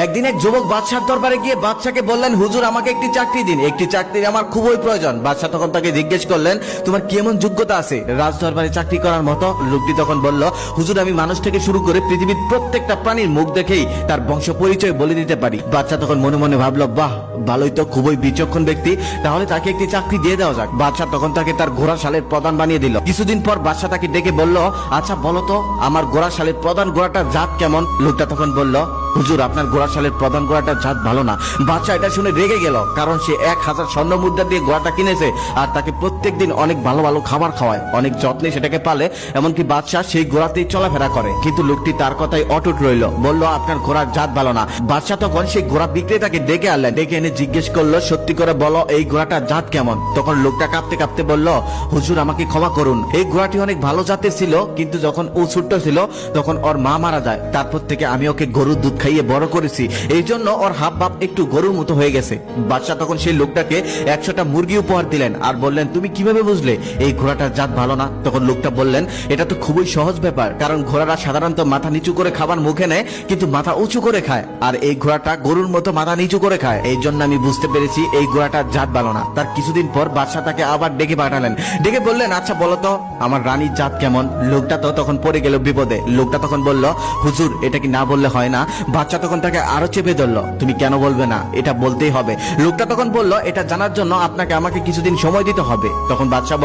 একদিন এক যুবক বাদশার দরবারে গিয়ে বাদশাকে বললেন, হুজুর আমাকে একটি চাকরি দিন, একটি চাকরির আমার খুবই প্রয়োজন। বাদশা তখন তাকে জিজ্ঞেস করলেন, তোমার কেমন যোগ্যতা আছে রাজ দরবারে চাকরি করার মতো? লোকটি তখন বলল, হুজুর আমি মানুষ থেকে শুরু করে পৃথিবীর প্রত্যেকটা প্রাণীর মুখ দেখেই তার বংশ পরিচয় বলে দিতে পারি। বাদশা তখন মনে মনে ভাবলো, বাহ ভালোই তো, খুবই বিচক্ষণ ব্যক্তি, তাহলে তাকে একটি চাকরি দিয়ে দেওয়া যাক। বাদশা তখন তাকে তার ঘোড়া শালের প্রধান বানিয়ে দিল। কিছুদিন পর বাদশা তাকে ডেকে বলল, আচ্ছা বলো তো আমার ঘোড়া শালের প্রধান ঘোড়াটার জাত কেমন? লোকটা তখন বলল, হুজুর আপনার ঘোড়া শালের প্রধান ঘোড়াটার জাত ভালো না। বাদশা এটা শুনে রেগে গেল, কারণ সে 1000 স্বর্ণ মুদ্রা দিয়ে ঘোড়াটা কিনেছে আর তাকে প্রত্যেকদিন অনেক ভালো ভালো খাবার খাওয়ায়, অনেক যত্নে সেটাকে পালে, এমনকি বাদশা সেই ঘোড়াতেই চলাফেরা করে। কিন্তু লোকটি তার কথাই অটুট রইল, বলল আপনার ঘোড়ার জাত ভালো না। বাদশা তখন সেই ঘোড়া বিক্রেতাকে ডেকে আনলেন, ডেকে এনে জিজ্ঞেস করলো, সত্যি করে বলো এই ঘোড়াটার জাত কেমন? তখন লোকটা কাঁপতে কাঁপতে বলল, হুজুর আমাকে ক্ষমা করুন, এই ঘোড়াটি অনেক ভালো জাতের ছিল, কিন্তু যখন ও ছোট্ট ছিল তখন ওর মা মারা যায়, তারপর থেকে আমি ওকে গরুর দুধ খাইয়ে বড় করেছি, এই জন্য ওর হাব ভাব একটু গরুর মতো হয়ে গেছে। বাদশা তখন সেই লোকটাকে 100টা মুরগি উপহার দিলেন আর বললেন, তুমি কিভাবে বুঝলে এই ঘোড়াটার জাত ভালো না? তখন লোকটা বললেন, এটা তো খুবই সহজ ব্যাপার, কারণ ঘোড়ারা সাধারণত মাথা নিচু করে খাবার মুখে নেয় কিন্তু মাথা উঁচু করে খায়, আর এই ঘোড়াটা গরুর মতো মাথা নিচু করে খায়, এই জন্য আমি বুঝতে পেরেছি এই ঘোড়াটার জাত ভালো না। তার কিছুদিন পর বাদশা তাকে আবার ডেকে পাঠালেন, ডেকে বললেন, আচ্ছা বলো তো আমার রানীর জাত কেমন? লোকটা তো তখন পড়ে গেল বিপদে। লোকটা তখন বলল, হুজুর এটা কি না বললে হয় না? বাদশা তখন তাকে আরো চেপে ধরলো, তুমি কেন বলবে না, এটা বলতেই হবে। লোকটা তখন বলল, এটা জানার জন্য আপনাকে আমাকে কিছুদিন সময় দিতে হবে। তখন বাদশা